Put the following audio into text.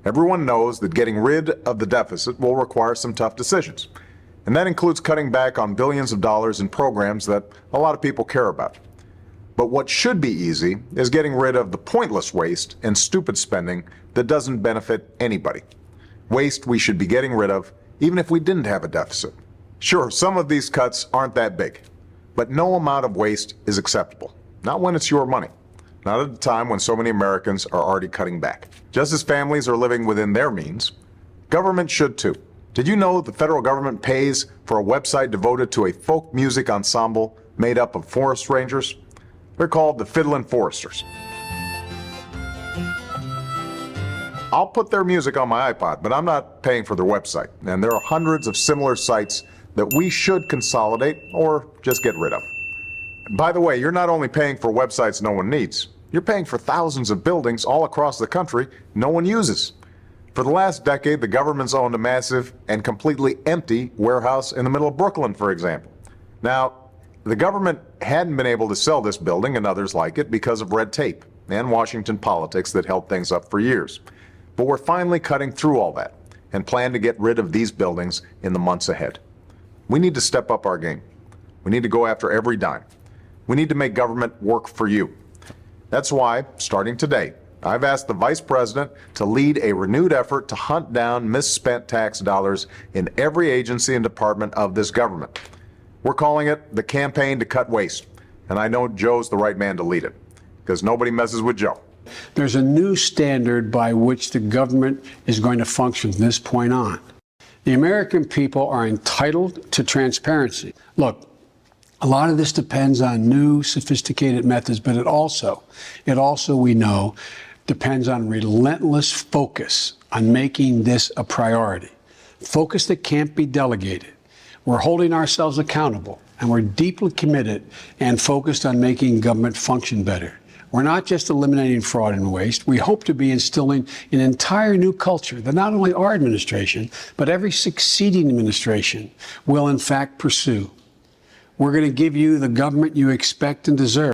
Everyone knows that getting rid of the deficit will require some tough decisions. And that includes cutting back on billions of dollars in programs that a lot of people care about. But what should be easy is getting rid of the pointless waste and stupid spending that doesn't benefit anybody. Waste we should be getting rid of even if we didn't have a deficit. Sure, some of these cuts aren't that big, but no amount of waste is acceptable. Not when it's your money. Not at a time when so many Americans are already cutting back. Just as families are living within their means, government should too. Did you know the federal government pays for a website devoted to a folk music ensemble made up of forest rangers? They're called the Fiddlin' Foresters. I'll put their music on my iPod, but I'm not paying for their website. And there are hundreds of similar sites that we should consolidate or just get rid of. By the way, you're not only paying for websites no one needs, you're paying for thousands of buildings all across the country no one uses. For the last decade, the government's owned a massive and completely empty warehouse in the middle of Brooklyn, for example. Now, the government hadn't been able to sell this building and others like it because of red tape and Washington politics that held things up for years. But we're finally cutting through all that and plan to get rid of these buildings in the months ahead. We need to step up our game. We need to go after every dime. We need to make government work for you. That's why, starting today, I've asked the Vice President to lead a renewed effort to hunt down misspent tax dollars in every agency and department of this government. We're calling it the Campaign to Cut Waste, and I know Joe's the right man to lead it, because nobody messes with Joe. There's a new standard by which the government is going to function from this point on. The American people are entitled to transparency. Look, a lot of this depends on new, sophisticated methods, but it also, we know, depends on relentless focus on making this a priority. Focus that can't be delegated. We're holding ourselves accountable, and we're deeply committed and focused on making government function better. We're not just eliminating fraud and waste. We hope to be instilling an entire new culture that not only our administration, but every succeeding administration will in fact pursue. We're going to give you the government you expect and deserve.